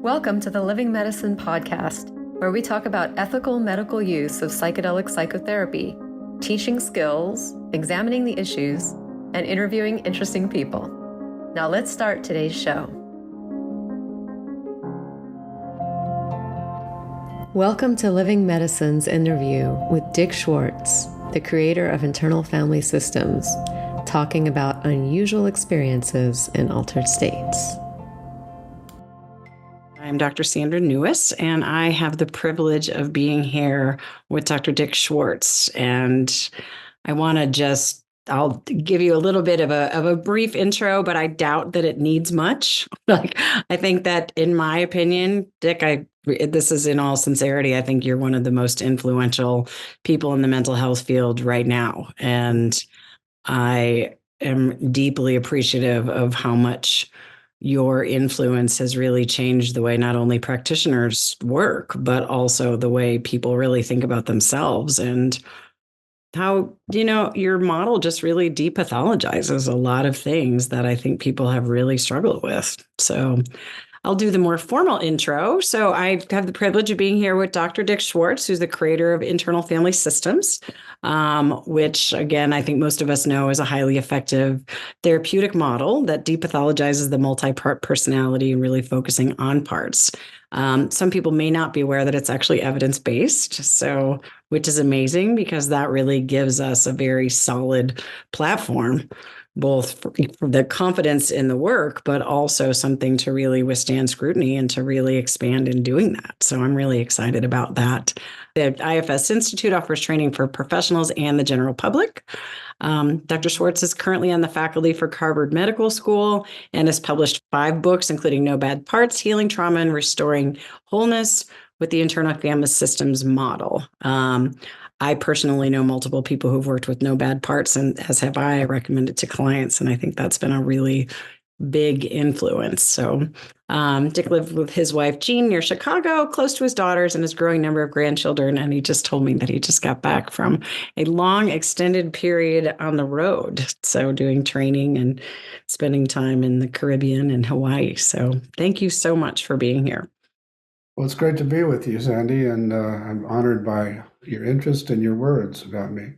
Welcome to the Living Medicine podcast, where we talk about ethical medical use of psychedelic psychotherapy, teaching skills, examining the issues, and interviewing interesting people. Now let's start today's show. Welcome to Living Medicine's interview with Dick Schwartz, the creator of Internal Family Systems, talking about unusual experiences in altered states. I'm Dr. Sandra Newis, and I have the privilege of being here with Dr. Dick Schwartz. And I'll give you a little bit of a brief intro, but I doubt that it needs much. I think that, in my opinion, Dick, this is in all sincerity, I think you're one of the most influential people in the mental health field right now. And I am deeply appreciative of how much your influence has really changed the way not only practitioners work, but also the way people really think about themselves, and how, your model just really depathologizes a lot of things that I think people have really struggled with. So I'll do the more formal intro. So I have the privilege of being here with Dr. Dick Schwartz, who's the creator of Internal Family Systems, which, again, I think most of us know is a highly effective therapeutic model that depathologizes the multi-part personality, really focusing on parts. Some people may not be aware that it's actually evidence-based, which is amazing because that really gives us a very solid platform, both for the confidence in the work, but also something to really withstand scrutiny and to really expand in doing that. So I'm really excited about that. The IFS Institute offers training for professionals and the general public. Dr. Schwartz is currently on the faculty for Harvard Medical School and has published 5 books, including No Bad Parts, Healing Trauma and Restoring Wholeness with the Internal Family Systems Model. I personally know multiple people who've worked with No Bad Parts, and as have I recommend it to clients. And I think that's been a really big influence. So Dick lived with his wife, Jean, near Chicago, close to his daughters and his growing number of grandchildren. And he just told me that he just got back from a long extended period on the road. So doing training and spending time in the Caribbean and Hawaii. So thank you so much for being here. Well, it's great to be with you, Sandy, and I'm honored by your interest and your words about me.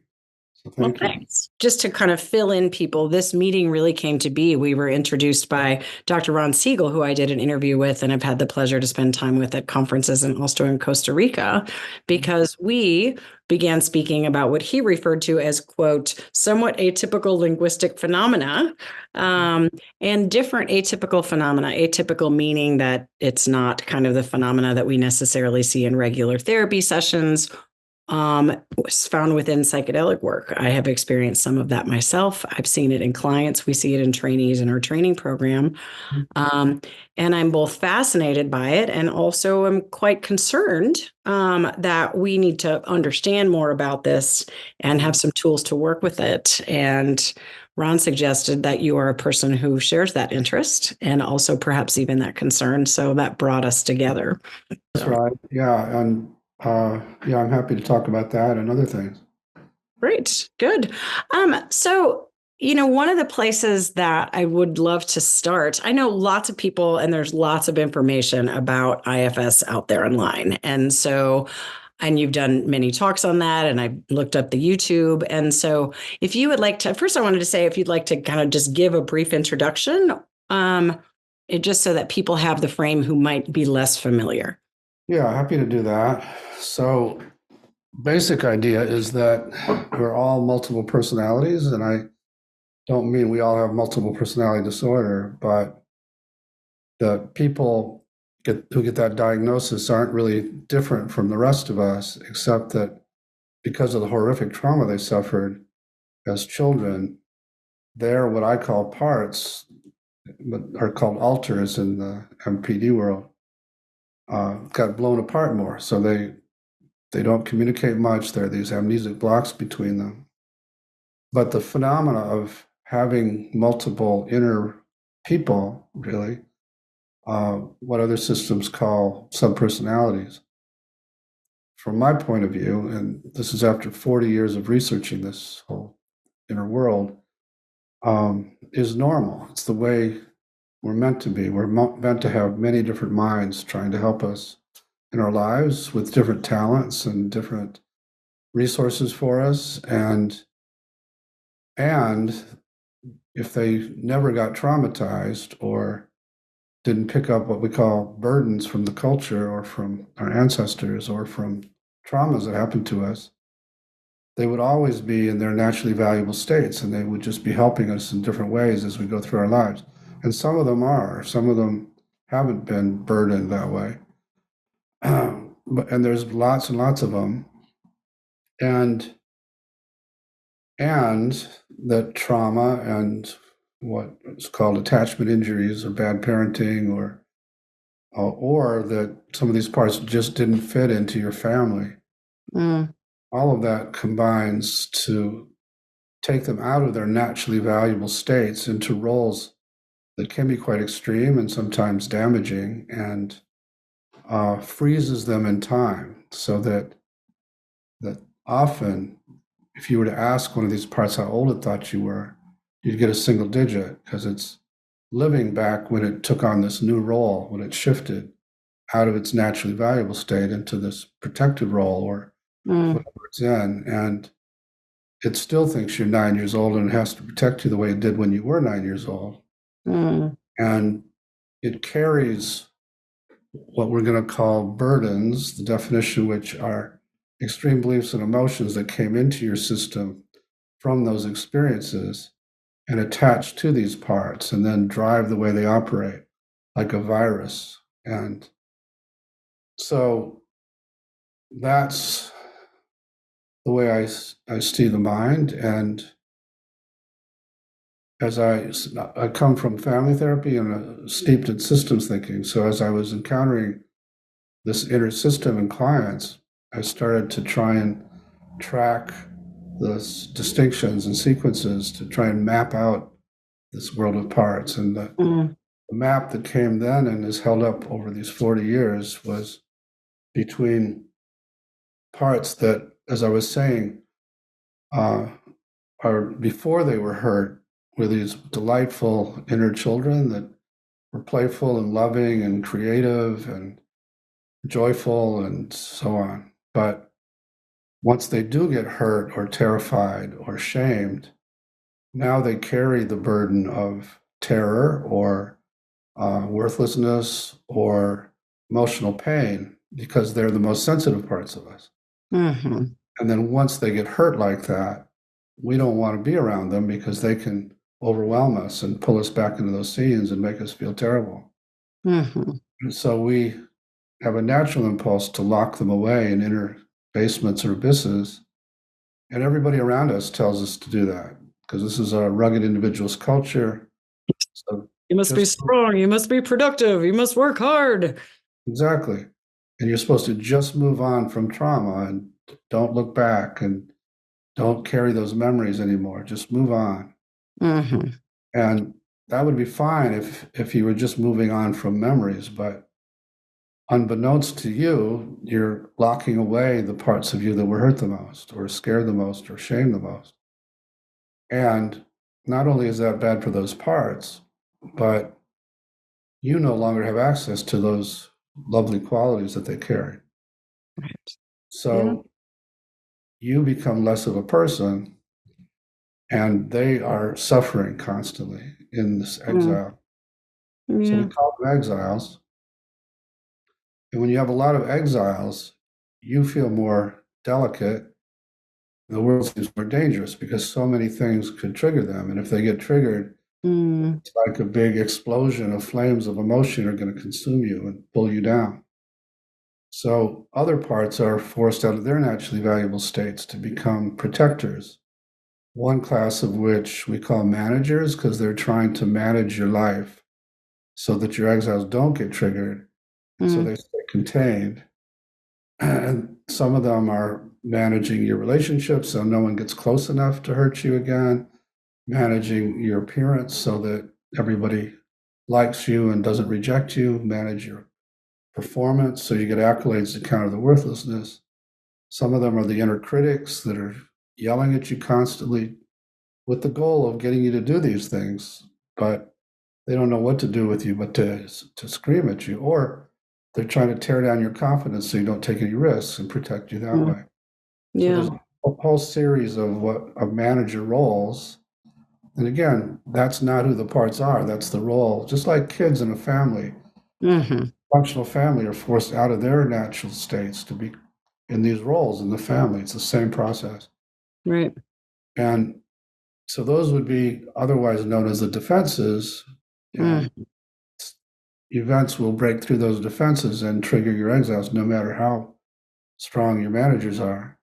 So thank you. Thanks. Just to kind of fill in people, this meeting really came to be. We were introduced by Dr. Ron Siegel, who I did an interview with and have had the pleasure to spend time with at conferences and also in Costa Rica, because we began speaking about what he referred to as, quote, somewhat atypical linguistic phenomena, and different atypical phenomena. Atypical meaning that it's not kind of the phenomena that we necessarily see in regular therapy sessions, was found within psychedelic work. I have experienced some of that myself. I've seen it in clients. We see it in trainees in our training program. And I'm both fascinated by it and also am quite concerned that we need to understand more about this and have some tools to work with it. And Ron suggested that you are a person who shares that interest and also perhaps even that concern. So that brought us together. That's right. Yeah. And I'm happy to talk about that and other things. Great. Good. So, one of the places that I would love to start, I know lots of people and there's lots of information about IFS out there online. And you've done many talks on that, and I looked up the YouTube. And so if you would like to, first I wanted to say, if you'd like to kind of just give a brief introduction, just so that people have the frame who might be less familiar. Yeah, happy to do that. So basic idea is that we're all multiple personalities, and I don't mean we all have multiple personality disorder, but the people who get that diagnosis aren't really different from the rest of us, except that because of the horrific trauma they suffered as children, they're what I call parts, but are called alters in the MPD world, got blown apart more. So they don't communicate much. There are these amnesic blocks between them. But the phenomena of having multiple inner people, really, what other systems call subpersonalities, from my point of view, and this is after 40 years of researching this whole inner world, is normal. It's the way we're meant to be. We're meant to have many different minds trying to help us in our lives with different talents and different resources for us. And if they never got traumatized or didn't pick up what we call burdens from the culture or from our ancestors or from traumas that happened to us, they would always be in their naturally valuable states, and they would just be helping us in different ways as we go through our lives. And some of them are, some of them haven't been burdened that way. And there's lots and lots of them. And that trauma and what is called attachment injuries or bad parenting or that some of these parts just didn't fit into your family. All of that combines to take them out of their naturally valuable states into roles that can be quite extreme and sometimes damaging, and freezes them in time, so that often, if you were to ask one of these parts how old it thought you were, you'd get a single digit, because it's living back when it took on this new role, when it shifted out of its naturally valuable state into this protective role or whatever it's in. And it still thinks you're 9 years old and it has to protect you the way it did when you were 9 years old. And it carries what we're going to call burdens, the definition of which are extreme beliefs and emotions that came into your system from those experiences and attach to these parts and then drive the way they operate like a virus. And so that's the way I see the mind. And as I come from family therapy and steeped in systems thinking, so as I was encountering this inner system in clients, I started to try and track the distinctions and sequences to try and map out this world of parts. And the map that came then and is held up over these 40 years was between parts that, as I was saying, are before they were hurt, were these delightful inner children that were playful and loving and creative and joyful and so on. But once they do get hurt or terrified or shamed, now they carry the burden of terror or worthlessness or emotional pain, because they're the most sensitive parts of us. And then once they get hurt like that, we don't want to be around them because they can overwhelm us and pull us back into those scenes and make us feel terrible. And so we have a natural impulse to lock them away in inner basements or abysses. And everybody around us tells us to do that because this is a rugged individualist culture. So you must be strong. You must be productive. You must work hard. Exactly. And you're supposed to just move on from trauma and don't look back and don't carry those memories anymore. Just move on. And that would be fine if you were just moving on from memories. But unbeknownst to you, you're locking away the parts of you that were hurt the most or scared the most or shamed the most. And not only is that bad for those parts, but you no longer have access to those lovely qualities that they carry. So you become less of a person, and they are suffering constantly in this exile. So we call them exiles. And when you have a lot of exiles, you feel more delicate. The world seems more dangerous because so many things could trigger them. And if they get triggered, it's like a big explosion of flames of emotion are going to consume you and pull you down. So other parts are forced out of their naturally valuable states to become protectors. One class of which we call managers, because they're trying to manage your life so that your exiles don't get triggered, so they stay contained. And some of them are managing your relationships so no one gets close enough to hurt you again, managing your appearance so that everybody likes you and doesn't reject you, manage your performance so you get accolades to counter the worthlessness. Some of them are the inner critics that are yelling at you constantly with the goal of getting you to do these things. But they don't know what to do with you but to scream at you, or they're trying to tear down your confidence so you don't take any risks and protect you that way. So Yeah. there's a whole series of manager roles. And again, that's not who the parts are. That's the role. Just like kids in a family, functional family are forced out of their natural states to be in these roles in the family. It's the same process. Right. And so those would be otherwise known as the defenses. And events will break through those defenses and trigger your exiles, no matter how strong your managers are.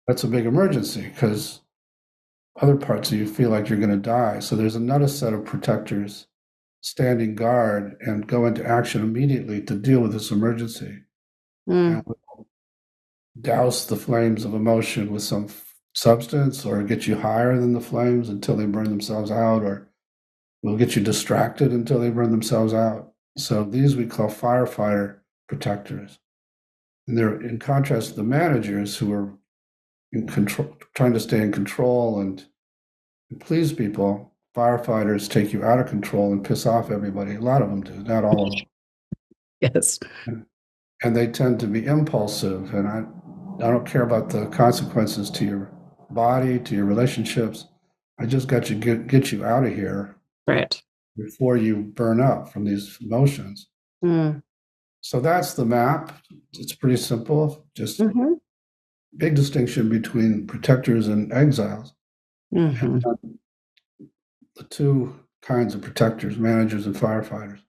That's a big emergency because other parts of you feel like you're going to die. So there's another set of protectors standing guard and go into action immediately to deal with this emergency. And douse the flames of emotion with some substance, or get you higher than the flames until they burn themselves out, or will get you distracted until they burn themselves out. So these we call firefighter protectors. And they're in contrast to the managers who are in control, trying to stay in control and please people. Firefighters take you out of control and piss off everybody. A lot of them do, not all of them. Yes. And they tend to be impulsive. And I don't care about the consequences to your body, to your relationships. I just got to get you out of here, right, before you burn up from these emotions. So that's the map. It's pretty simple. Just big distinction between protectors and exiles. And the two kinds of protectors, managers and firefighters.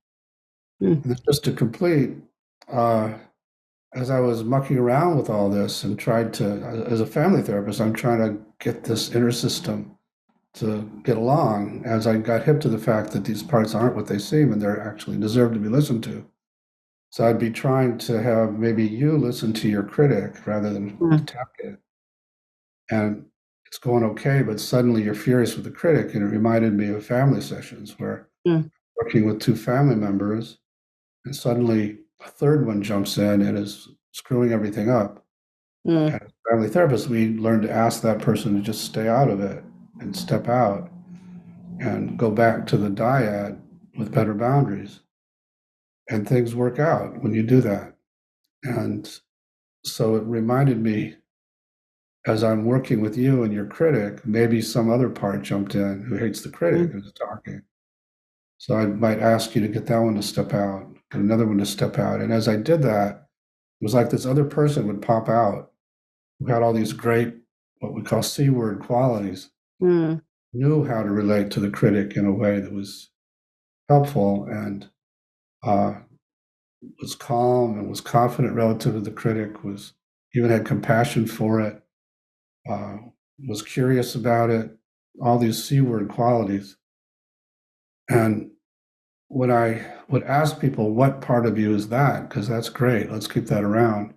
And just to complete, as I was mucking around with all this and tried to, as a family therapist, I'm trying to get this inner system to get along, as I got hip to the fact that these parts aren't what they seem and they're actually deserve to be listened to. So I'd be trying to have maybe you listen to your critic rather than attack it. And it's going okay, but suddenly you're furious with the critic. And it reminded me of family sessions where working with two family members, and suddenly a third one jumps in and is screwing everything up. And as family therapists, we learn to ask that person to just stay out of it and step out and go back to the dyad with better boundaries. And things work out when you do that. And so it reminded me, as I'm working with you and your critic, maybe some other part jumped in who hates the critic who's talking. So I might ask you to get that one to step out, get another one to step out. And as I did that, it was like this other person would pop out who had all these great, what we call C-word qualities, knew how to relate to the critic in a way that was helpful, and was calm and was confident relative to the critic, was even had compassion for it, was curious about it, all these C-word qualities. And when I would ask people, what part of you is that? Because that's great, let's keep that around.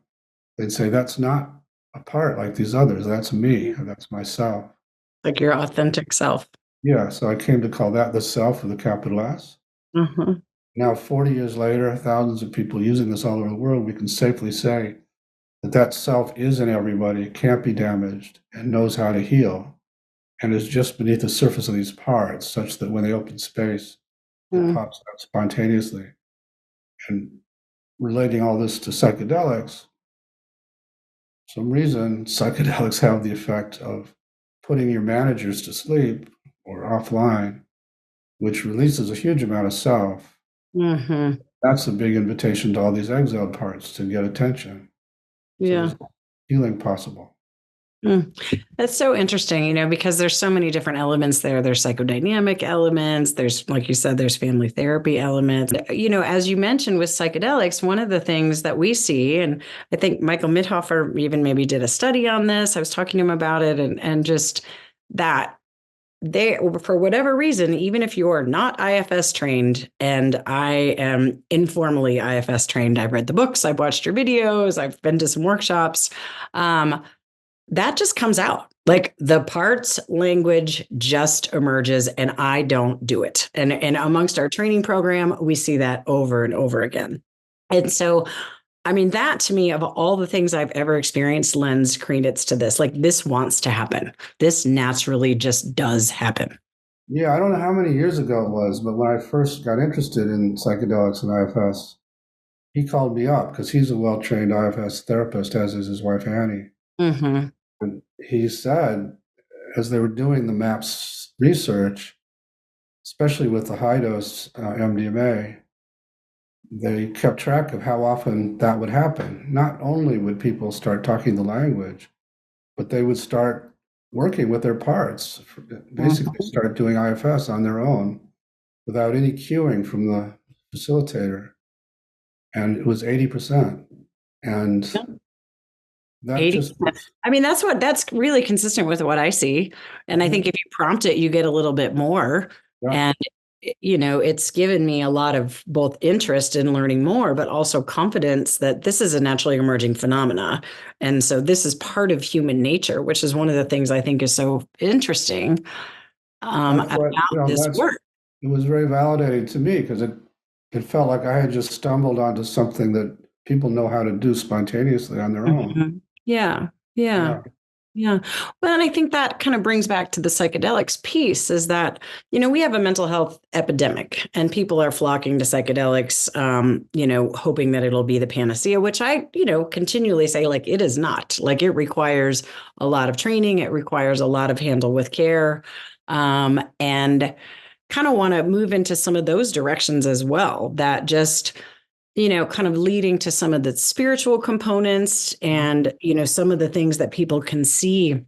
They'd say, that's not a part like these others. That's me, that's myself. Like your authentic self. Yeah, so I came to call that the self with a capital S. Now, 40 years later, thousands of people using this all over the world, we can safely say that that self is in everybody, can't be damaged, and knows how to heal, and is just beneath the surface of these parts, such that when they open space, it pops out spontaneously. And relating all this to psychedelics, for some reason, psychedelics have the effect of putting your managers to sleep or offline, which releases a huge amount of self. That's a big invitation to all these exiled parts to get attention. Yeah. So healing possible. That's so interesting, because there's so many different elements there. There's psychodynamic elements. There's, like you said, there's family therapy elements. As you mentioned with psychedelics, one of the things that we see, and I think Michael Mithofer even maybe did a study on this. I was talking to him about it, and just that they, for whatever reason, even if you're not IFS trained, and I am informally IFS trained, I've read the books, I've watched your videos, I've been to some workshops, that just comes out. Like the parts language just emerges, and I don't do it. And amongst our training program, we see that over and over again. And so, that to me, of all the things I've ever experienced, lends credence to this. Like, this wants to happen. This naturally just does happen. Yeah, I don't know how many years ago it was, but when I first got interested in psychedelics and IFS, he called me up because he's a well-trained IFS therapist, as is his wife Annie. Mm-hmm. And he said, as they were doing the MAPS research, especially with the high dose MDMA, they kept track of how often that would happen. Not only would people start talking the language, but they would start working with their parts, basically Mm-hmm. start doing IFS on their own without any cueing from the facilitator. And it was 80%. And that 80. just, I mean, that's really consistent with what I see. And I think if you prompt it, you get a little bit more. yeah, And, it's given me a lot of both interest in learning more, but also confidence that this is a naturally emerging phenomena. And so this is part of human nature, which is one of the things I think is so interesting that's about what, this that's, work. it was very validating to me because it felt like I had just stumbled onto something that people know how to do spontaneously on their own. Mhm. Yeah. Yeah. Yeah. Yeah. Well, and I think that kind of brings back to the psychedelics piece is that, we have a mental health epidemic and people are flocking to psychedelics, hoping that it'll be the panacea, which I, continually say, like, it is not. Like, it requires a lot of training, it requires a lot of handle with care. And kind of want to move into some of those directions as well, that just, kind of leading to some of the spiritual components and, some of the things that people can see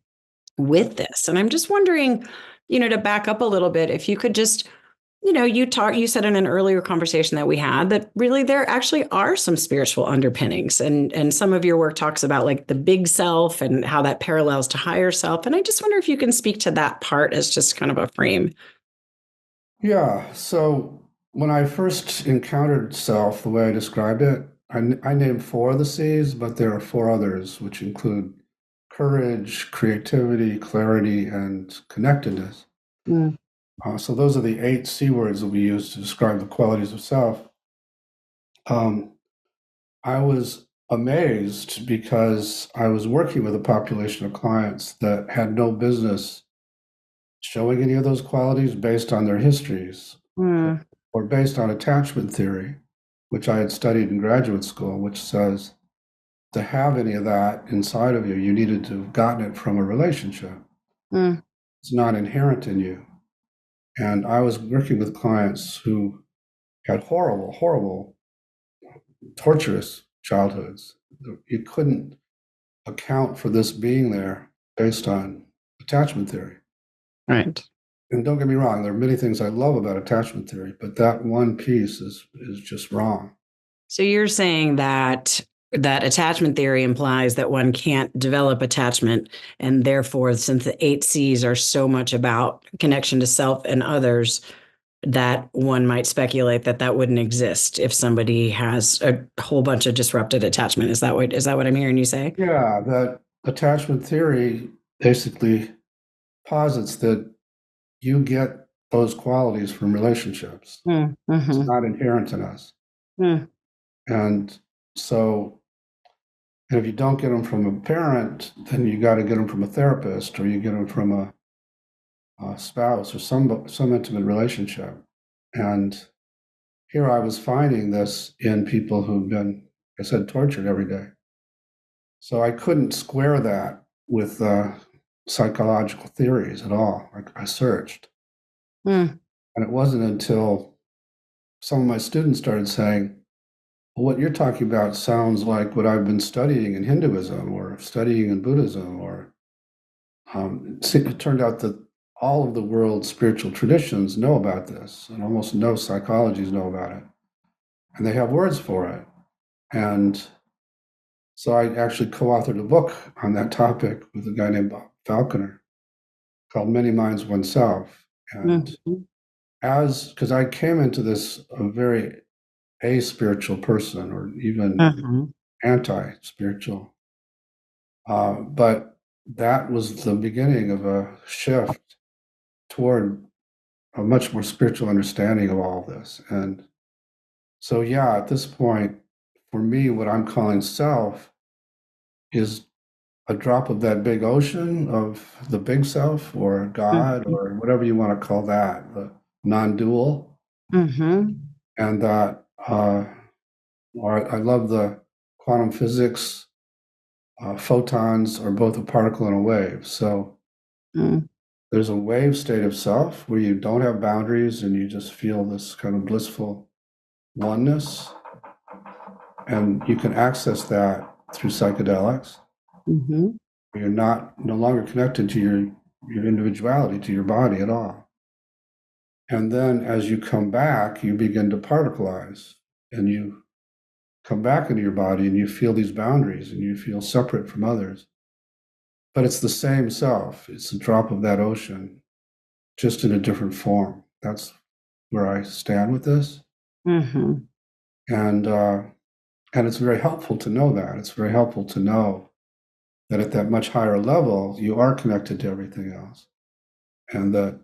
with this. And I'm just wondering, to back up a little bit, if you could just, you said in an earlier conversation that we had that really there actually are some spiritual underpinnings. And some of your work talks about like the big self and how that parallels to higher self. And I just wonder if you can speak to that part as just kind of a frame. Yeah. So when I first encountered self, the way I described it, I named four of the C's, but there are four others, which include courage, creativity, clarity, and connectedness. Mm. So those are the 8 C words that we use to describe the qualities of self. Um, I was amazed because I was working with a population of clients that had no business showing any of those qualities based on their histories Mm. or based on attachment theory, which I had studied in graduate school, which says to have any of that inside of you, you needed to have gotten it from a relationship. Mm. It's not inherent in you. And I was working with clients who had horrible, horrible, torturous childhoods. You couldn't account for this being there based on attachment theory. Right. And don't get me wrong, there are many things I love about attachment theory, but that one piece is just wrong. So you're saying that attachment theory implies that one can't develop attachment, and therefore, since the 8 C's are so much about connection to self and others, that one might speculate that that wouldn't exist if somebody has a whole bunch of disrupted attachment. Is that what I'm hearing you say? Yeah, that attachment theory basically posits that you get those qualities from relationships. It's Mm-hmm. not inherent in us. Mm. And so if you don't get them from a parent, then you got to get them from a therapist or you get them from a spouse or some intimate relationship. And here I was finding this in people who've been, like I said, tortured every day. So I couldn't square that with psychological theories at all. I searched. Mm. And it wasn't until some of my students started saying, well, what you're talking about sounds like what I've been studying in Hinduism or studying in Buddhism, or it turned out that all of the world's spiritual traditions know about this, and almost no psychologies know about it, and they have words for it. And so I actually co-authored a book on that topic with a guy named Bob Falconer called Many Minds Oneself. And Mm-hmm. because I came into this a very a-spiritual person or even Mm-hmm. anti-spiritual, but that was the beginning of a shift toward a much more spiritual understanding of all of this. And so, yeah, at this point, for me, what I'm calling self is a drop of that big ocean of the big self or God or whatever you want to call that, the non-dual. Mm-hmm. And that, or I love the quantum physics. Photons are both a particle and a wave. So there's a wave state of self where you don't have boundaries and you just feel this kind of blissful oneness. And you can access that through psychedelics. You're no longer connected to your individuality, to your body at all. And then as you come back, you begin to particleize and you come back into your body and you feel these boundaries and you feel separate from others. But it's the same self. It's a drop of that ocean, just in a different form. That's where I stand with this. And it's very helpful to know that. It's very helpful to know that at that much higher level, you are connected to everything else. And that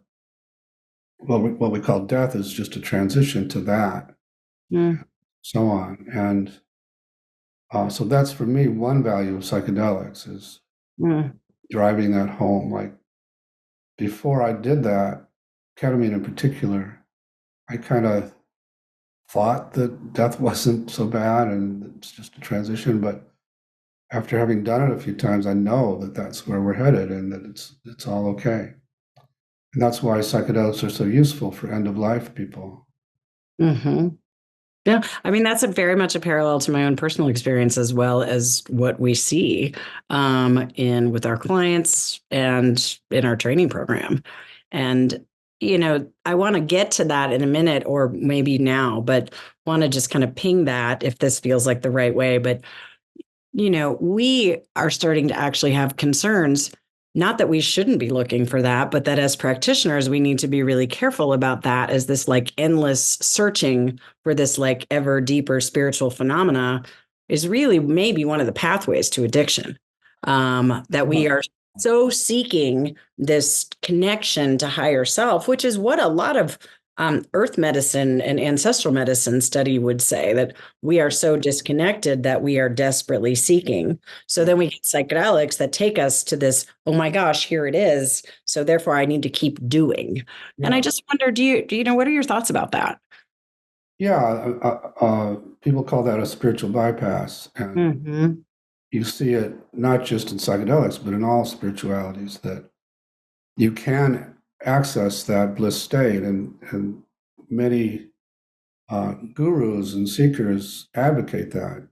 what we call death is just a transition to that, so on. And so that's, for me, one value of psychedelics is driving that home. Like, before I did that, ketamine in particular, I kind of thought that death wasn't so bad and it's just a transition. But after having done it a few times, I know that that's where we're headed and that it's all okay. And that's why psychedelics are so useful for end-of-life people. Yeah, I mean, that's very much a parallel to my own personal experience, as well as what we see in with our clients and in our training program. And, I want to get to that in a minute or maybe now, but want to just kind of ping that if this feels like the right way. But, we are starting to actually have concerns. Not that we shouldn't be looking for that, but that as practitioners, we need to be really careful about that, as this like endless searching for this like ever deeper spiritual phenomena is really maybe one of the pathways to addiction. That we are so seeking this connection to higher self, which is what a lot of earth medicine and ancestral medicine study would say, that we are so disconnected that we are desperately seeking. So then we get psychedelics that take us to this, oh my gosh, here it is. So therefore I need to keep doing. Yeah. And I just wonder, do you know, what are your thoughts about that? Yeah, people call that a spiritual bypass. And you see it not just in psychedelics, but in all spiritualities, that you can access that bliss state. And many gurus and seekers advocate that,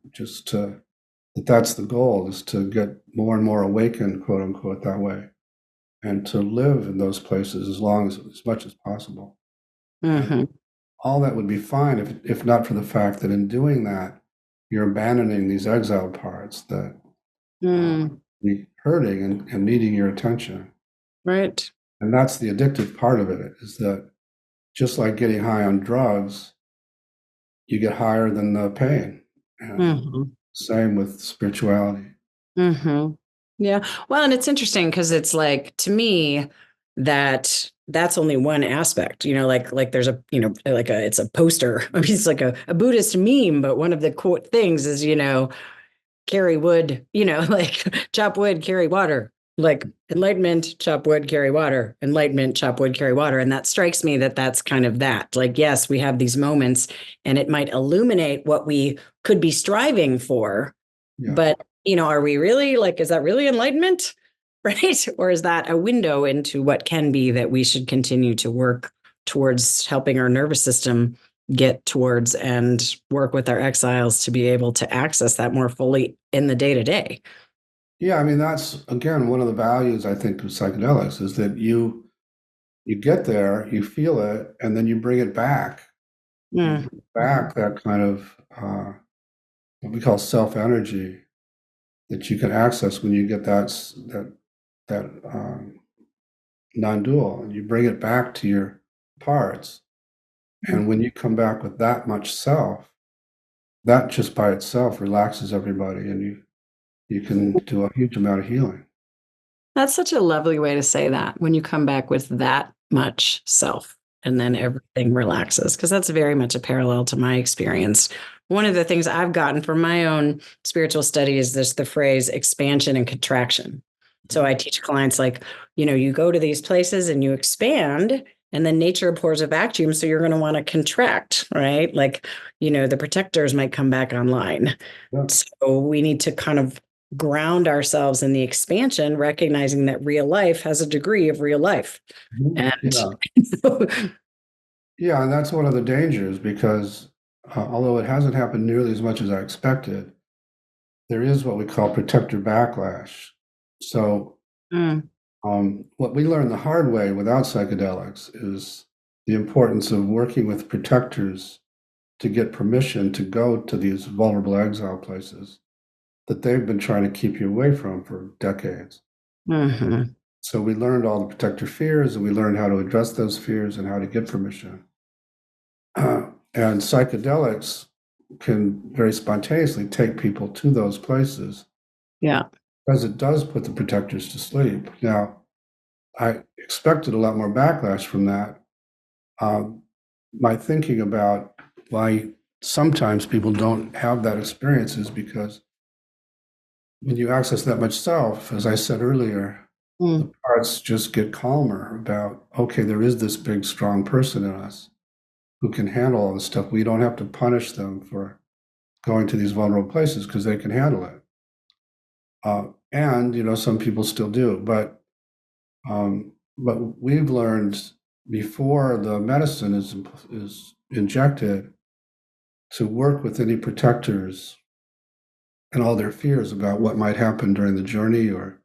that's the goal, is to get more and more awakened, quote unquote, that way, and to live in those places as much as possible. All that would be fine if not for the fact that in doing that, you're abandoning these exiled parts that be hurting and needing your attention. Right. And that's the addictive part of it, is that just like getting high on drugs, you get higher than the pain. And same with spirituality. Yeah. Well, and it's interesting because it's like, to me, that's only one aspect, like there's it's a poster. I mean, it's like a Buddhist meme, but one of the quote things is, carry wood, like chop wood, carry water, like enlightenment, chop wood, carry water, enlightenment, chop wood, carry water. And that strikes me that that's kind of that. Like, yes, we have these moments and it might illuminate what we could be striving for, but are we really is that really enlightenment? Right? Or is that a window into what can be that we should continue to work towards helping our nervous system get towards and work with our exiles to be able to access that more fully in the day-to-day? Yeah, I mean, that's, again, one of the values, I think, of psychedelics, is that you get there, you feel it, and then you bring it back. Back that kind of what we call self-energy that you can access when you get that non-dual, and you bring it back to your parts. And when you come back with that much self, that just by itself relaxes everybody, and you can do a huge amount of healing. That's such a lovely way to say that, when you come back with that much self and then everything relaxes, because that's very much a parallel to my experience one of the things I've gotten from my own spiritual study is this, the phrase expansion and contraction. So I teach clients like, you go to these places and you expand, and then nature pours a vacuum. So you're going to want to contract, right? Like, the protectors might come back online. Yeah. So we need to kind of ground ourselves in the expansion, recognizing that real life has a degree of real life. And Yeah, and that's one of the dangers because although it hasn't happened nearly as much as I expected, there is what we call protector backlash. So what we learned the hard way without psychedelics is the importance of working with protectors to get permission to go to these vulnerable exile places that they've been trying to keep you away from for decades. So we learned all the protector fears, and we learned how to address those fears and how to get permission. And psychedelics can very spontaneously take people to those places. Yeah. Because it does put the protectors to sleep. Now, I expected a lot more backlash from that. My thinking about why sometimes people don't have that experience is because when you access that much self, as I said earlier, the parts just get calmer about, okay, there is this big, strong person in us who can handle all this stuff. We don't have to punish them for going to these vulnerable places because they can handle it. And some people still do, but we've learned before the medicine is injected to work with any protectors and all their fears about what might happen during the journey or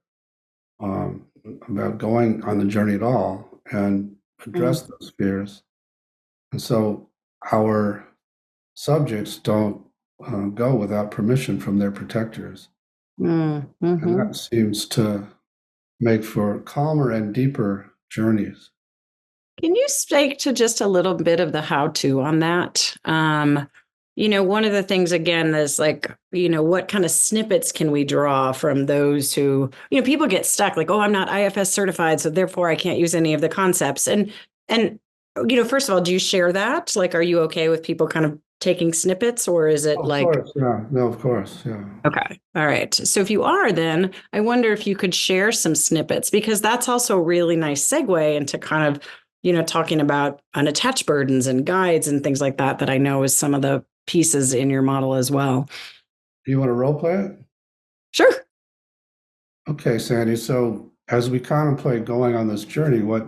about going on the journey at all, and address those fears. And so our subjects don't go without permission from their protectors. And that seems to make for calmer and deeper journeys. Can you speak to just a little bit of the how-to on that? One of the things, again, is like, what kind of snippets can we draw from those who, people get stuck like, oh, I'm not IFS certified, so therefore I can't use any of the concepts. And first of all, do you share that? Like, are you okay with people kind of taking snippets, or is it Of like, course, yeah. No, of course, yeah. okay, all right. So if you are, then I wonder if you could share some snippets, because that's also a really nice segue into kind of, talking about unattached burdens and guides and things like that I know is some of the pieces in your model as well. Do you want to role play it? Sure. Okay, Sandy. So as we contemplate going on this journey, what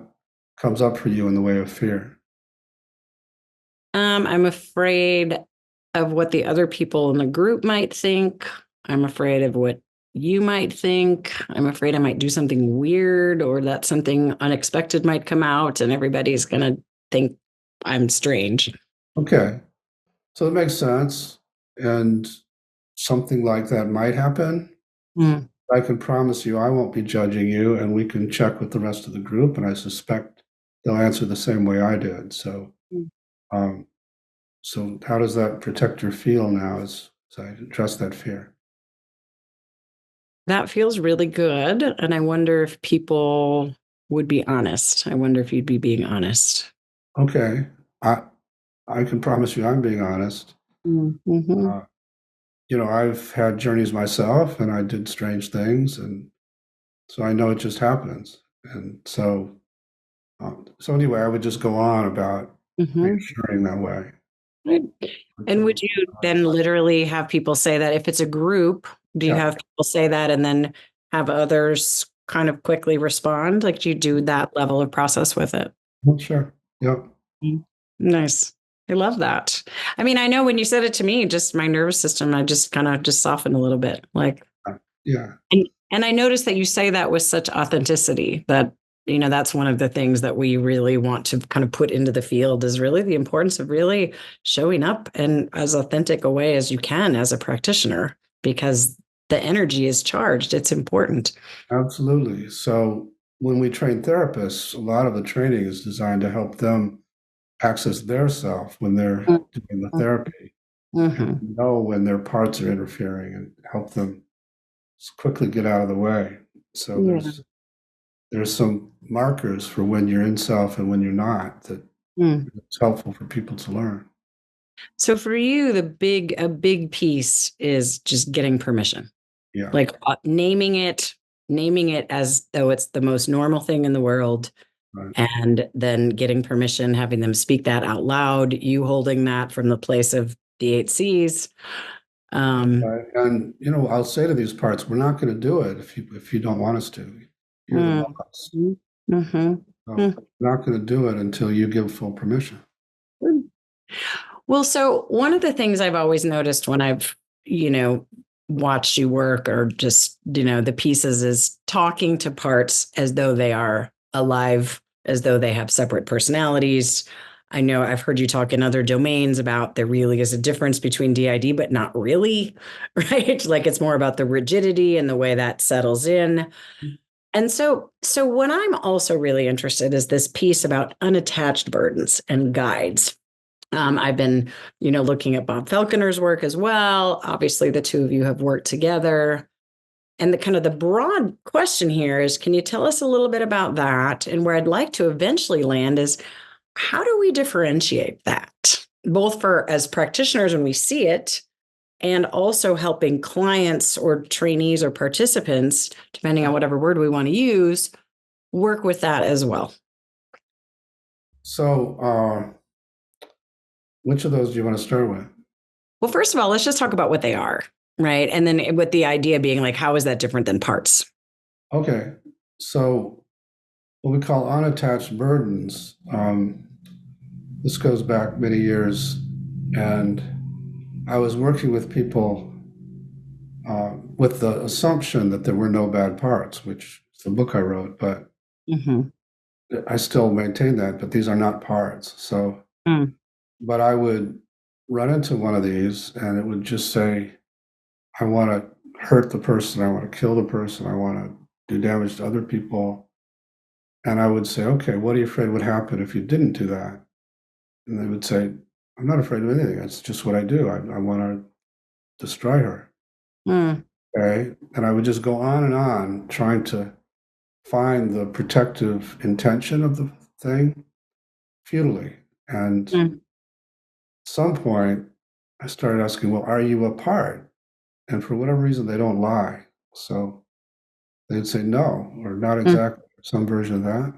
comes up for you in the way of fear? I'm afraid of what the other people in the group might think. I'm afraid of what you might think. I'm afraid I might do something weird, or that something unexpected might come out and everybody's going to think I'm strange. Okay. So that makes sense. And something like that might happen. I can promise you I won't be judging you, and we can check with the rest of the group, and I suspect they'll answer the same way I did. So so how does that protector feel now as I address that fear? That feels really good. And I wonder if people would be honest. I wonder if you'd be being honest. Okay. I can promise you I'm being honest. I've had journeys myself, and I did strange things, and so I know it just happens. And so anyway, I would just go on about reassuring that way. Right. And would you then literally have people say that if it's a group, do you have people say that and then have others kind of quickly respond? Like, do you do that level of process with it? Well, sure. Yep. Nice. I love that. I mean, I know when you said it to me, just my nervous system, I just kind of just softened a little bit. Like, yeah. And I noticed that you say that with such authenticity that, that's one of the things that we really want to kind of put into the field, is really the importance of really showing up in as authentic a way as you can as a practitioner, because the energy is charged. It's important. Absolutely. So when we train therapists, a lot of the training is designed to help them access their self when they're doing the therapy, and know when their parts are interfering, and help them quickly get out of the way. So there's some markers for when you're in self and when you're not that it's helpful for people to learn. So for you, a big piece is just getting permission, Yeah. like naming it as though it's the most normal thing in the world, Right. and then getting permission, having them speak that out loud, you holding that from the place of the 8 C's. Right. And I'll say to these parts, we're not going to do it if you don't want us to. You're the Mm, boss. mhm, So mm. we're not going to do it until you give full permission. Well, so one of the things I've always noticed when I've, watched you work, or just, the pieces, is talking to parts as though they are alive, as though they have separate personalities. I know I've heard you talk in other domains about there really is a difference between DID, but not really, right? Like it's more about the rigidity and the way that settles in. And so what I'm also really interested is this piece about unattached burdens and guides. I've been, looking at Bob Felkener's work as well. Obviously, the two of you have worked together. And the kind of the broad question here is, can you tell us a little bit about that? And where I'd like to eventually land is, how do we differentiate that, both for as practitioners when we see it, and also helping clients or trainees or participants, depending on whatever word we want to use, work with that as well? So, which of those do you want to start with? Well, first of all, let's just talk about what they are, right? And then with the idea being like, how is that different than parts? Okay. So, what we call unattached burdens, this goes back many years, and I was working with people with the assumption that there were no bad parts, which is the book I wrote, but Mm-hmm. I still maintain that, but these are not parts. So, Mm. but I would run into one of these and it would just say, I want to hurt the person, I want to kill the person, I want to do damage to other people. And I would say, okay, what are you afraid would happen if you didn't do that? And they would say, I'm not afraid of anything. That's just what I do. I want to destroy her. Mm. Okay. And I would just go on and on trying to find the protective intention of the thing futilely. And at Mm. some point, I started asking, well, are you a part? And for whatever reason, they don't lie. So they'd say no, or not Mm. exactly, some version of that.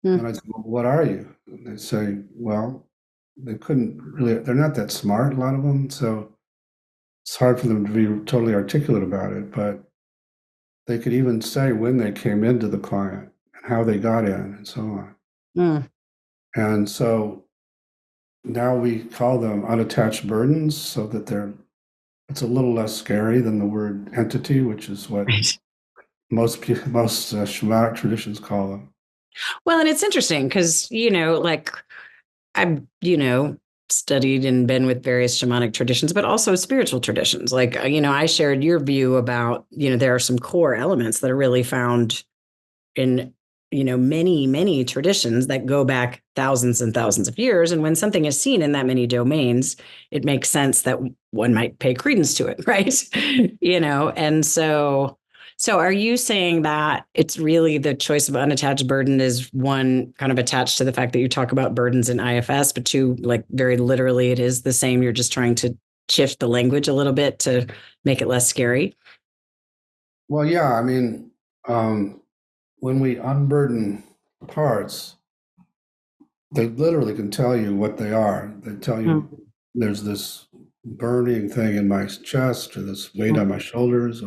And Mm. I'd say, well, what are you? And they'd say, well, they couldn't really, they're not that smart, a lot of them. So it's hard for them to be totally articulate about it. But they could even say when they came into the client and how they got in and so on. Mm. And so now we call them unattached burdens so that it's a little less scary than the word entity, which is what Right. most shamanic traditions call them. Well, and it's interesting because, like I've, studied and been with various shamanic traditions, but also spiritual traditions. Like, I shared your view about, there are some core elements that are really found in, many, many traditions that go back thousands and thousands of years. And when something is seen in that many domains, it makes sense that one might pay credence to it, right? And so are you saying that it's really the choice of unattached burden is, one, kind of attached to the fact that you talk about burdens in IFS, but two, like very literally it is the same. You're just trying to shift the language a little bit to make it less scary? Well, yeah, I mean, when we unburden parts, they literally can tell you what they are. They tell you Mm. there's this burning thing in my chest or this weight on my shoulders,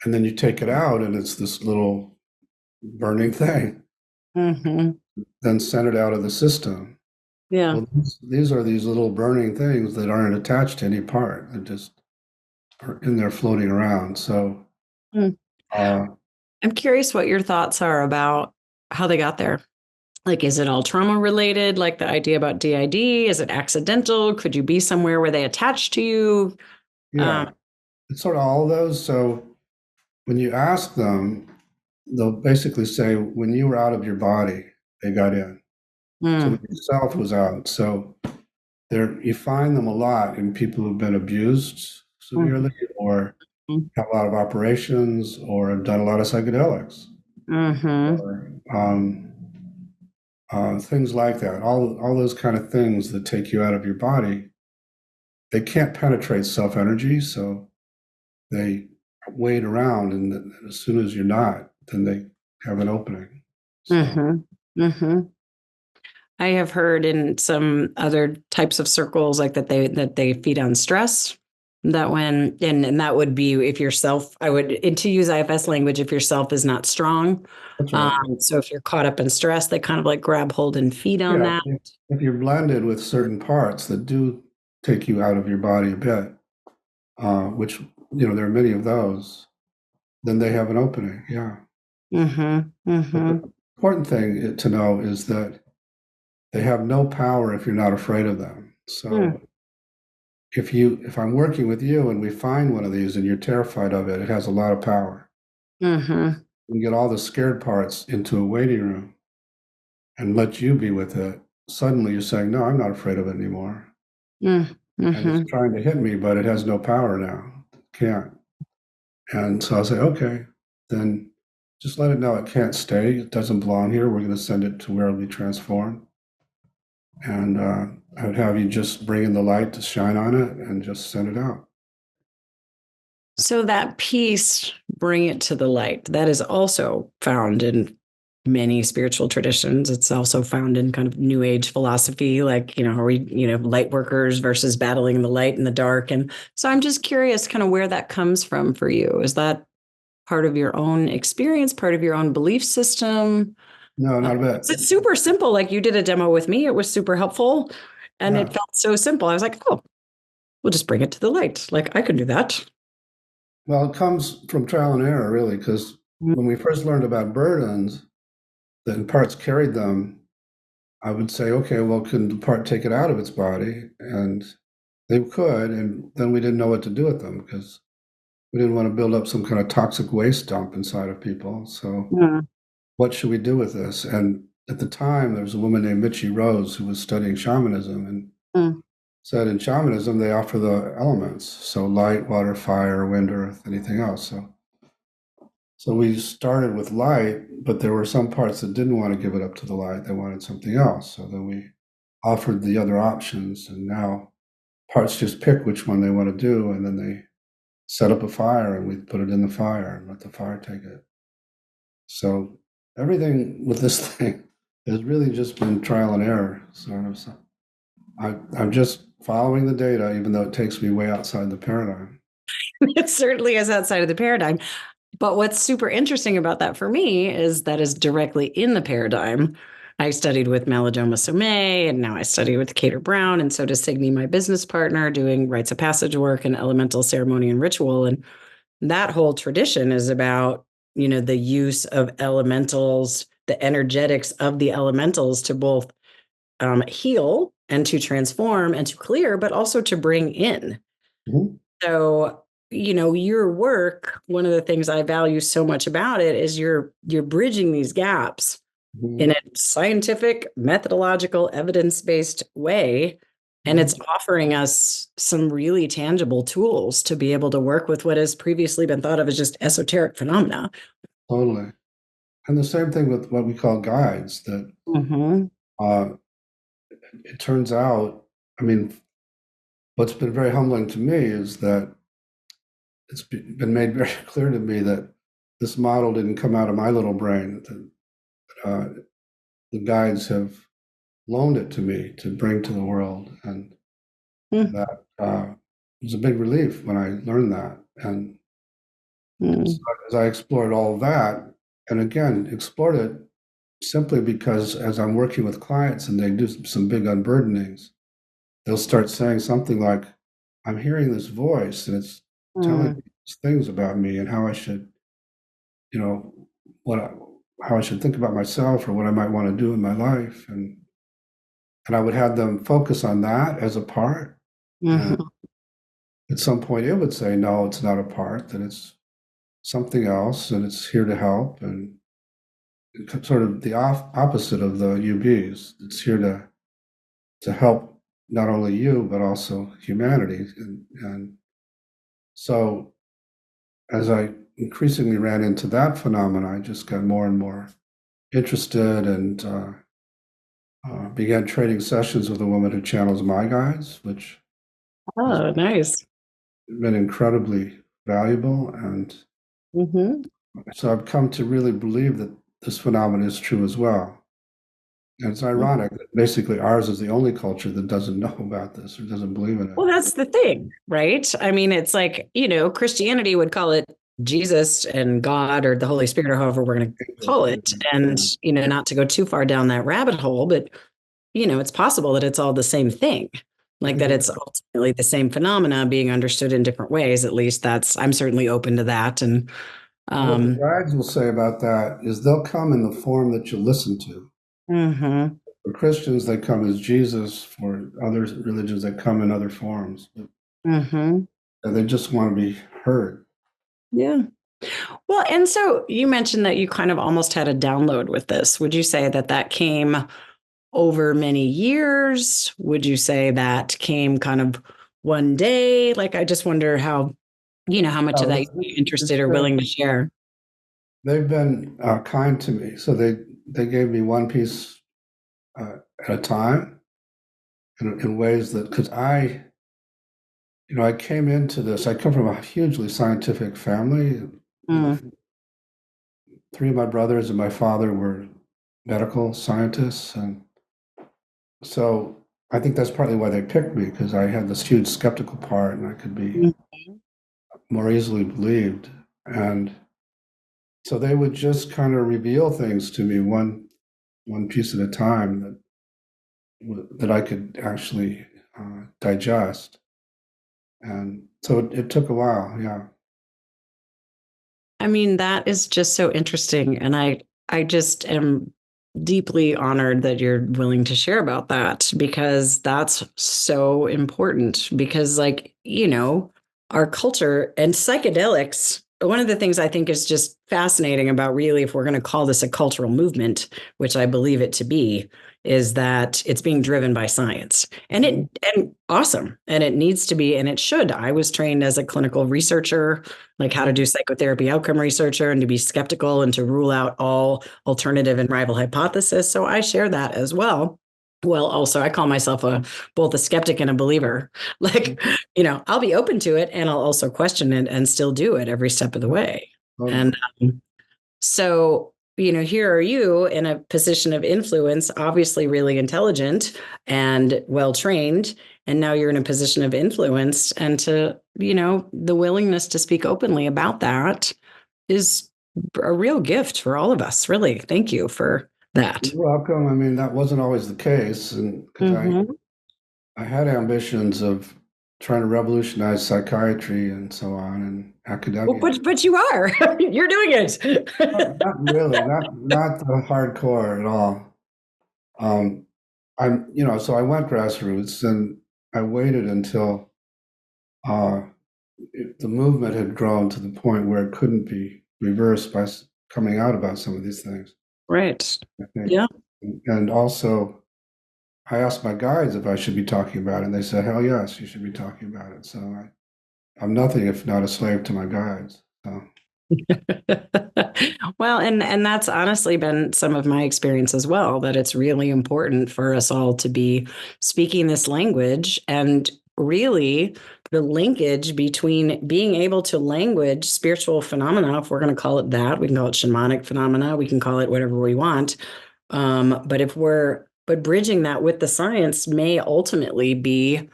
and then you take it out and it's this little burning thing, Mm-hmm. then send it out of the system. Yeah. Well, these are these little burning things that aren't attached to any part. They just are in there floating around. So, Mm. uh, I'm curious what your thoughts are about how they got there. Like, is it all trauma related? Like the idea about DID? Is it accidental? Could you be somewhere where they attach to you? yeah, Um, it's sort of all of those. So when you ask them, they'll basically say, when you were out of your body, they got in. So mm, when yourself was out. So there, you find them a lot in people who've been abused mm, severely, or mm, have a lot of operations, or have done a lot of psychedelics, mm-hmm. or things like that. All those kind of things that take you out of your body, they can't penetrate self energy, so they wait around, and as soon as you're not, then they have an opening. So, Mm-hmm. I have heard in some other types of circles like that they feed on stress. That when and that would be if your self, I would and to use IFS language, if your self is not strong. that's right. So if you're caught up in stress, they kind of like grab hold and feed on Yeah, that. if you're blended with certain parts that do take you out of your body a bit, which there are many of those, then they have an opening. Yeah. But the important thing to know is that they have no power if you're not afraid of them. So if I'm working with you and we find one of these and you're terrified of it, it has a lot of power. Mm-hmm. We get all the scared parts into a waiting room and let you be with it. Suddenly you're saying, no, I'm not afraid of it anymore. And it's trying to hit me, but it has no power now. It can't. And so I'll say, okay, then just let it know it can't stay. It doesn't belong here. We're going to send it to where it'll be transformed. And I would have you just bring in the light to shine on it and just send it out. So that piece, bring it to the light, that is also found in many spiritual traditions. It's also found in kind of new age philosophy, like, are we, light workers versus battling the light and the dark. And so I'm just curious kind of where that comes from for you. Is that part of your own experience, part of your own belief system? No, not a bit. It's super simple. Like you did a demo with me. It was super helpful. And Yeah. it felt so simple. I was like, oh, we'll just bring it to the light. Like I can do that. Well, it comes from trial and error, really, because when we first learned about burdens, that parts carried them, I would say, okay, well, can the part take it out of its body? And they could, and then we didn't know what to do with them because we didn't want to build up some kind of toxic waste dump inside of people. So what should we do with this? And at the time, there was a woman named Michi Rose who was studying shamanism and said in shamanism, they offer the elements. So light, water, fire, wind, earth, anything else. So we started with light, but there were some parts that didn't want to give it up to the light. They wanted something else. So then we offered the other options. And now parts just pick which one they want to do. And then they set up a fire and we put it in the fire and let the fire take it. So everything with this thing has really just been trial and error, sort of. So I'm just following the data, even though it takes me way outside the paradigm. It certainly is outside of the paradigm. But what's super interesting about that for me is that is directly in the paradigm. I studied with Malajoma Somé, and now I study with Cater Brown, and so does Signy, my business partner, doing rites of passage work and elemental ceremony and ritual. And that whole tradition is about, the use of elementals, the energetics of the elementals to both heal and to transform and to clear, but also to bring in. Mm-hmm. So, your work, one of the things I value so much about it is you're bridging these gaps in a scientific, methodological, evidence-based way. And it's offering us some really tangible tools to be able to work with what has previously been thought of as just esoteric phenomena. Totally. And the same thing with what we call guides, that it turns out, what's been very humbling to me is that it's been made very clear to me that this model didn't come out of my little brain. The guides have loaned it to me to bring to the world. And that was a big relief when I learned that. And so as I explored all of that, and again, explored it simply because as I'm working with clients and they do some big unburdenings, they'll start saying something like, I'm hearing this voice and it's telling me these things about me and how I should, how I should think about myself or what I might want to do in my life. And I would have them focus on that as a part. And at some point it would say, no, it's not a part, that it's something else and it's here to help. And sort of the opposite of the UBs. It's here to help not only you, but also humanity. And so as I increasingly ran into that phenomenon, I just got more and more interested and began trading sessions with a woman who channels my guides, which has Oh, nice. been incredibly valuable. And Mm-hmm. so I've come to really believe that this phenomenon is true as well. And it's ironic that basically ours is the only culture that doesn't know about this or doesn't believe in it. Well, that's the thing, right? I mean, it's like, Christianity would call it Jesus and God or the Holy Spirit or however we're going to call it. And, not to go too far down that rabbit hole, but, it's possible that it's all the same thing, like that it's ultimately the same phenomena being understood in different ways. At least I'm certainly open to that. And, What the guides will say about that is they'll come in the form that you listen to. mm-hmm. For Christians, they come as Jesus. For other religions, they come in other forms. Mm-hmm. They just want to be heard. Yeah. Well, and so you mentioned that you kind of almost had a download with this. Would you say that came over many years? Would you say that came kind of one day? Like, I just wonder how much of that you're interested or willing to share. They've been kind to me. So they gave me one piece at a time in ways that, because I came into this, I come from a hugely scientific family. Mm. 3 of my brothers and my father were medical scientists. And so I think that's partly why they picked me, because I had this huge skeptical part and I could be Mm-hmm. more easily believed. And so they would just kind of reveal things to me one piece at a time that I could actually digest. And so it took a while. Yeah. I mean, that is just so interesting. And I just am deeply honored that you're willing to share about that, because that's so important. Because, like, our culture and psychedelics, one of the things I think is just fascinating about, really, if we're going to call this a cultural movement, which I believe it to be, is that it's being driven by science, and awesome. And it needs to be, and it should. I was trained as a clinical researcher, like how to do psychotherapy outcome researcher, and to be skeptical and to rule out all alternative and rival hypothesis. So I share that as well. Well, also, I call myself both a skeptic and a believer. Like, I'll be open to it, and I'll also question it and still do it every step of the way. And so, here are you in a position of influence, obviously really intelligent and well trained. And now you're in a position of influence, and the willingness to speak openly about that is a real gift for all of us. Really. Thank you for that. You're welcome. I mean, that wasn't always the case. And because I had ambitions of trying to revolutionize psychiatry and so on, and academia. Well, but you are. You're doing it. Not really, not the hardcore at all. So I went grassroots, and I waited until the movement had grown to the point where it couldn't be reversed by coming out about some of these things. Right. I think. Yeah. And also, I asked my guides if I should be talking about it, and they said, "Hell yes, you should be talking about it." So I'm nothing if not a slave to my guides. So. Well, and that's honestly been some of my experience as well, that it's really important for us all to be speaking this language. And really, the linkage between being able to language spiritual phenomena, if we're going to call it that, we can call it shamanic phenomena, we can call it whatever we want. But bridging that with the science may ultimately be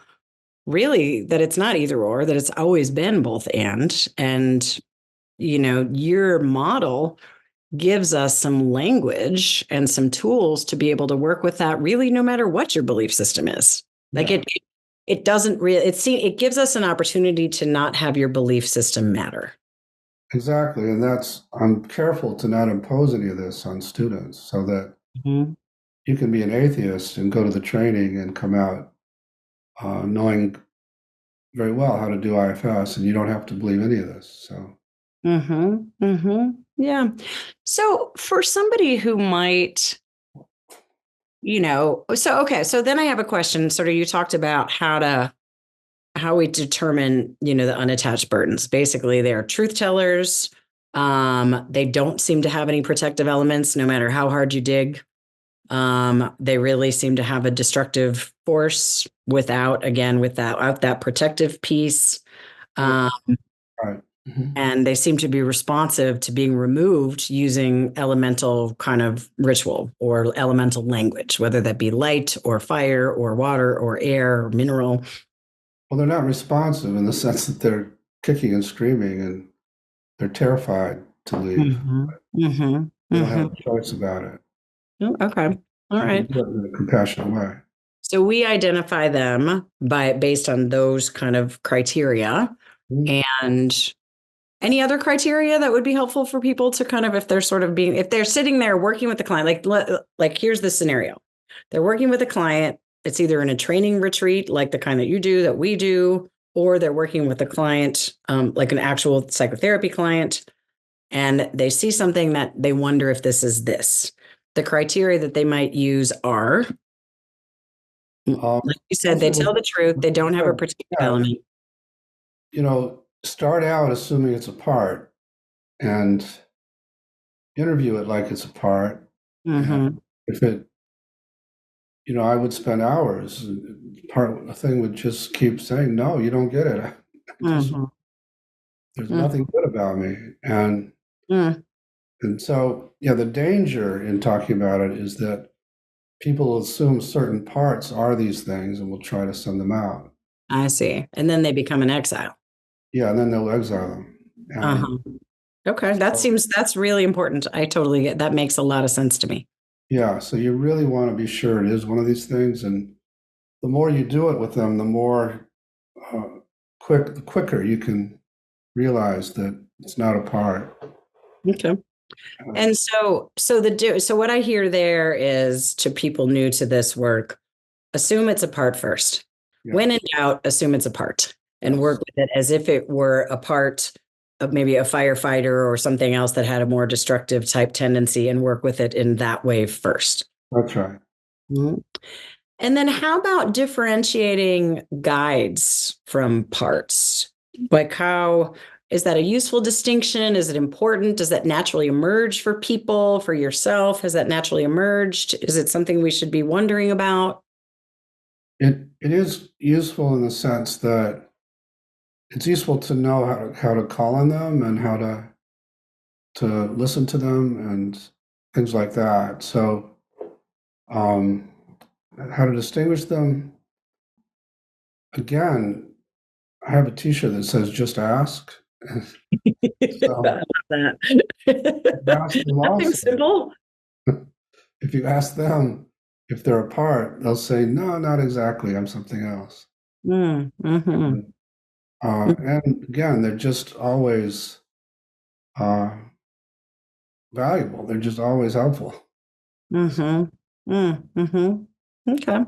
really that it's not either or, that it's always been both and your model gives us some language and some tools to be able to work with that, really, no matter what your belief system is. Like, it doesn't really, it gives us an opportunity to not have your belief system matter. Exactly. And I'm careful to not impose any of this on students, so that you can be an atheist and go to the training and come out knowing very well how to do IFS, and you don't have to believe any of this. So. Yeah. So for somebody who might, so then I have a question. Sort of, you talked about how we determine, the unattached burdens. Basically, they are truth tellers. They don't seem to have any protective elements, no matter how hard you dig. They really seem to have a destructive force without that protective piece. Um, Right. Mhm. and they seem to be responsive to being removed using elemental kind of ritual or elemental language, whether that be light or fire or water or air or mineral. Well, they're not responsive in the sense that they're kicking and screaming and they're terrified to leave. They don't have a choice about it. Okay. All You can right. do it in a compassionate way. So we identify them based on those kind of criteria. Mhm. And any other criteria that would be helpful for people to kind of, if they're sitting there working with the client, like here's the scenario. They're working with a client. It's either in a training retreat, like the kind that you do, that we do, or they're working with a client, like an actual psychotherapy client, and they see something that they wonder if this is this. The criteria that they might use are, like you said, they tell the truth. They don't have a protective Yeah, element. start out assuming it's a part and interview it like it's a part. And if it, I would spend hours. The thing would just keep saying, "No, you don't get it. There's nothing good about me." And so, yeah, the danger in talking about it is that people assume certain parts are these things and will try to send them out. I see. And then they become an exile. Yeah, and then they'll exile them. Uh-huh. Okay, that's really important. I totally get that. Makes a lot of sense to me. Yeah, so you really want to be sure it is one of these things, and the more you do it with them, the more uh, quicker you can realize that it's not a part. Okay. And so what I hear there is, to people new to this work, assume it's a part first. Yeah. When in doubt, assume it's a part and work with it as if it were a part of maybe a firefighter or something else that had a more destructive type tendency, and work with it in that way first. That's right. Mm-hmm. And then how about differentiating guides from parts? Like, how is that a useful distinction? Is it important? Does that naturally emerge for people, for yourself? Has that naturally emerged? Is it something we should be wondering about? It is useful in the sense that it's useful to know how to call on them and how to listen to them and things like that. So, um, how to distinguish them? Again, I have a T-shirt that says "Just ask." So I love that. ask them That seems also. simple. If you ask them if they're a part, they'll say, "No, not exactly. I'm something else." Mm-hmm. And again, they're just always uh, valuable. They're just always helpful. Mm-hmm. Mm-hmm. Okay.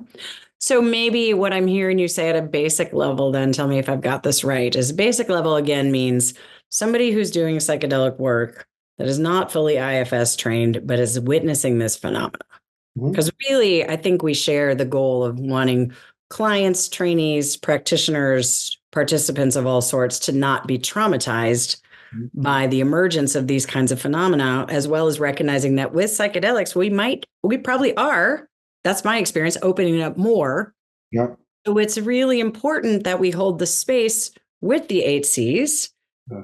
So maybe what I'm hearing you say at a basic level, then tell me if I've got this right, is basic level again means somebody who's doing psychedelic work that is not fully IFS trained, but is witnessing this phenomenon. Mhm. Because really, I think we share the goal of wanting clients, trainees, practitioners, participants of all sorts to not be traumatized by the emergence of these kinds of phenomena, as well as recognizing that with psychedelics, we probably are, that's my experience, opening up more. Yeah. So it's really important that we hold the space with the 8Cs, Yeah.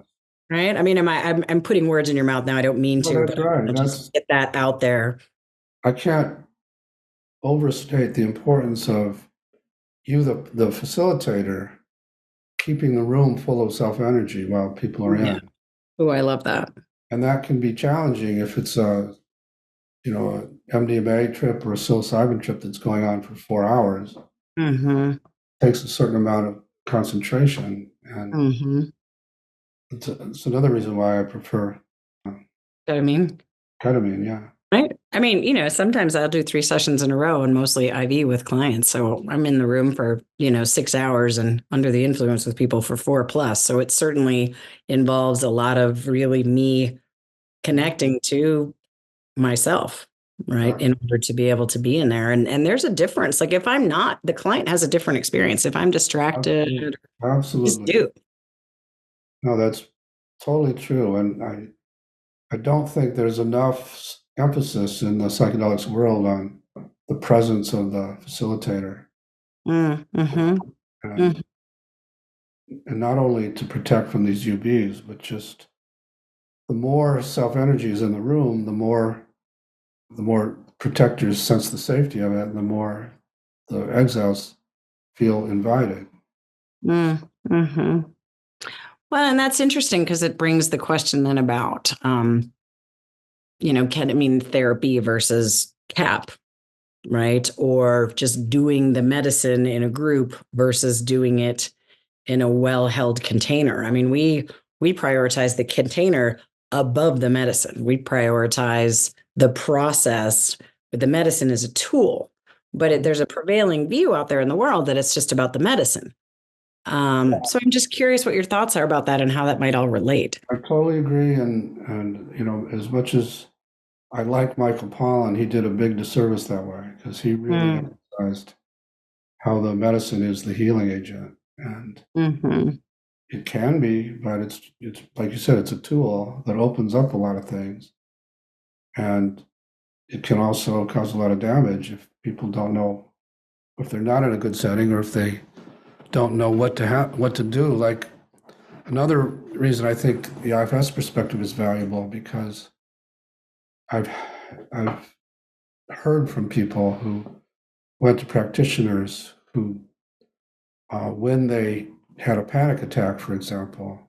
right? I mean, I'm putting words in your mouth now. I don't mean Well, to, that's but right. I'll just get that out there. I can't overstate the importance of you, the facilitator, keeping the room full of self energy while people are Yeah. in. Oh, I love that. And that can be challenging if it's a MDMA trip or a psilocybin trip that's going on for 4 hours. Mm-hmm. Takes a certain amount of concentration, and Mm-hmm. it's another reason why I prefer I mean, ketamine. Yeah. right. I mean, sometimes I'll do 3 sessions in a row and mostly IV with clients. So I'm in the room for, 6 hours and under the influence with people for 4+. So it certainly involves a lot of really me connecting to myself, right? In order to be able to be in there. And there's a difference. Like if I'm not, the client has a different experience. If I'm distracted, just Absolutely. do. No, that's totally true. And I don't think there's enough emphasis in the psychedelics world on the presence of the facilitator. Mm-hmm. And, and not only to protect from these UBs, but just the more self-energy is in the room, the more protectors sense the safety of it, and the more the exiles feel invited. Mm-hmm. Well, and that's interesting because it brings the question then about, ketamine therapy versus CAP, right? Or just doing the medicine in a group versus doing it in a well-held container. I mean, we prioritize the container above the medicine. We prioritize the process, but the medicine is a tool. But there's a prevailing view out there in the world that it's just about the medicine. So I'm just curious what your thoughts are about that and how that might all relate. I totally agree, and as much as I like Michael Pollan, he did a big disservice that way because he really emphasized how the medicine is the healing agent, and it can be, but it's like you said, it's a tool that opens up a lot of things, and it can also cause a lot of damage if people don't know, if they're not in a good setting, or if they don't know what to do. Like, another reason I think the IFS perspective is valuable, because I've heard from people who went to practitioners who, when they had a panic attack, for example,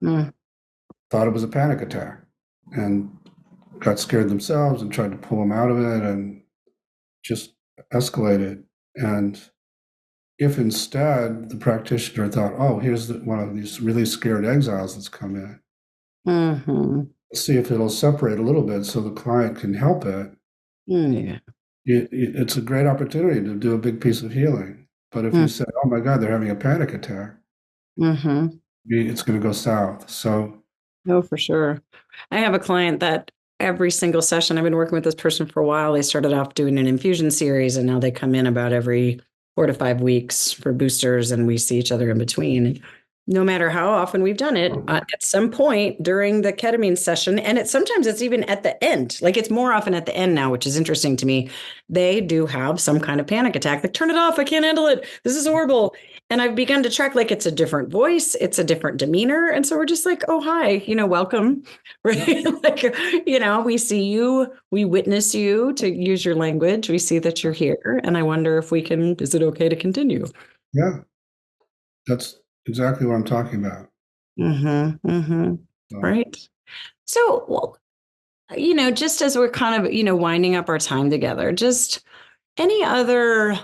thought it was a panic attack and got scared themselves and tried to pull them out of it and just escalated. And if instead the practitioner thought, oh, here's one of these really scared exiles that's come in, let's see if it'll separate a little bit so the client can help it. It's a great opportunity to do a big piece of healing. But if you say, oh my God, they're having a panic attack, it's going to go south. So, no, for sure. I have a client that every single session, I've been working with this person for a while. They started off doing an infusion series, and now they come in about every 4 to 5 weeks for boosters, and we see each other in between. No matter how often we've done it, at some point during the ketamine session, and sometimes it's even at the end, like it's more often at the end now, which is interesting to me. They do have some kind of panic attack. Like, turn it off. I can't handle it. This is horrible. And I've begun to track, like, it's a different voice. It's a different demeanor. And so we're just like, oh, hi, welcome. Right? Like, we see you, we witness you, to use your language. We see that you're here. And I wonder if is it okay to continue? Yeah, that's exactly what I'm talking about. Right. So, well, just as we're kind of, winding up our time together, just any other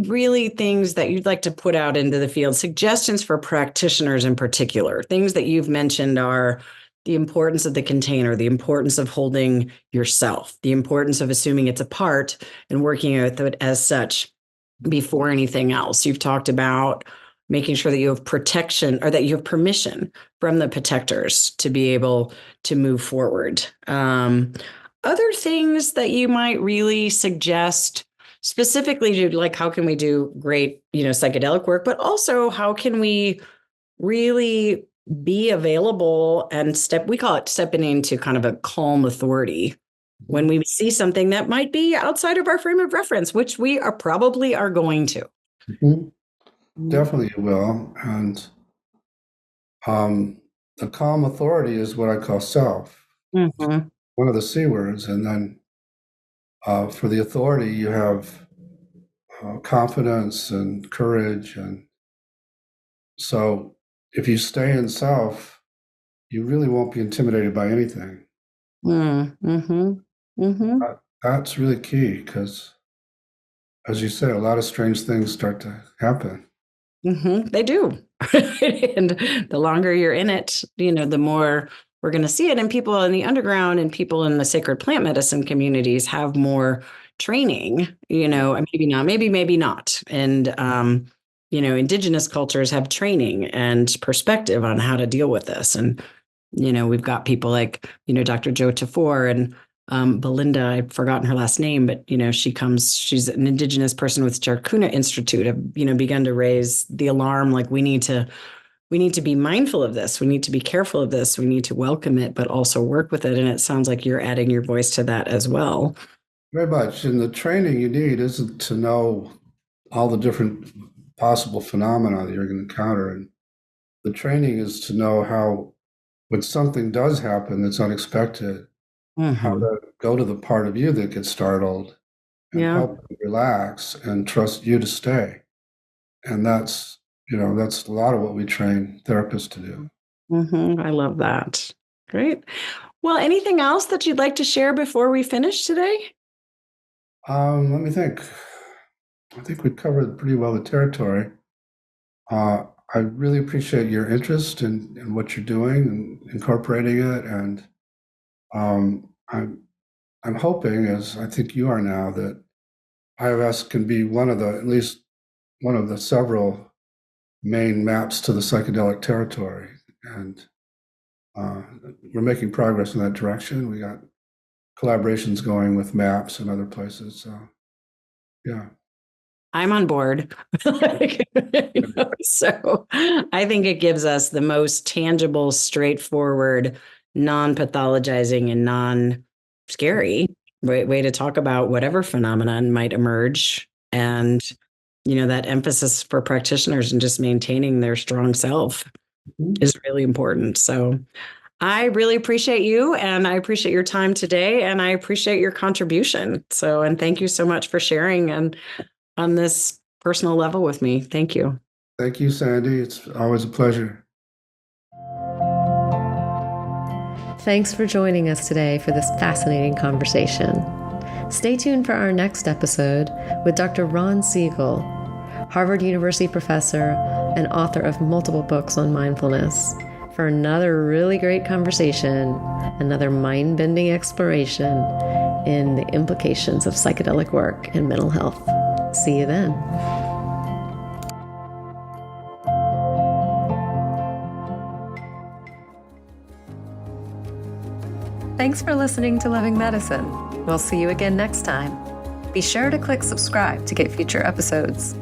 really things that you'd like to put out into the field, suggestions for practitioners in particular, things that you've mentioned are the importance of the container, the importance of holding yourself, the importance of assuming it's a part and working with it as such before anything else. You've talked about making sure that you have protection, or that you have permission from the protectors to be able to move forward. Other things that you might really suggest specifically to, like, how can we do great, psychedelic work, but also how can we really be available and we call it stepping into kind of a calm authority when we see something that might be outside of our frame of reference, which we probably are going to. Definitely you will. And the calm authority is what I call self. One of the C words. And then for the authority, you have confidence and courage. And so if you stay in self, you really won't be intimidated by anything. That's really key, because, as you say, a lot of strange things start to happen. They do. And the longer you're in it, the more we're going to see it. And people in the underground and people in the sacred plant medicine communities have more training, maybe not. And, indigenous cultures have training and perspective on how to deal with this. And, we've got people like, Dr. Jo Tafur and Belinda, I've forgotten her last name, but, she's an indigenous person with Jarkuna Institute, have, begun to raise the alarm. Like, we need to be mindful of this. We need to be careful of this. We need to welcome it, but also work with it. And it sounds like you're adding your voice to that as well. Very much. And the training you need isn't to know all the different possible phenomena that you're going to encounter. And the training is to know how, when something does happen that's unexpected, how Mhm. to go to the part of you that gets startled and Yeah. help you relax and trust you to stay. And that's a lot of what we train therapists to do. I love that. Great. Well, anything else that you'd like to share before we finish today? Let me think. I think we covered pretty well the territory. Uh, I really appreciate your interest in what you're doing and incorporating it. And I'm hoping, as I think you are now, that IFS can be at least one of the several main maps to the psychedelic territory. And uh, we're making progress in that direction. We got collaborations going with maps and other places. So, yeah. I'm on board. So I think it gives us the most tangible, straightforward, non-pathologizing and non-scary way to talk about whatever phenomenon might emerge. And, that emphasis for practitioners and just maintaining their strong self Mhm. is really important. So I really appreciate you and I appreciate your time today and I appreciate your contribution. So, and thank you so much for sharing and on this personal level with me. Thank you. Thank you, Sandy. It's always a pleasure. Thanks for joining us today for this fascinating conversation. Stay tuned for our next episode with Dr. Ron Siegel, Harvard University professor and author of multiple books on mindfulness, for another really great conversation, another mind-bending exploration in the implications of psychedelic work and mental health. See you then. Thanks for listening to Living Medicine. We'll see you again next time. Be sure to click subscribe to get future episodes.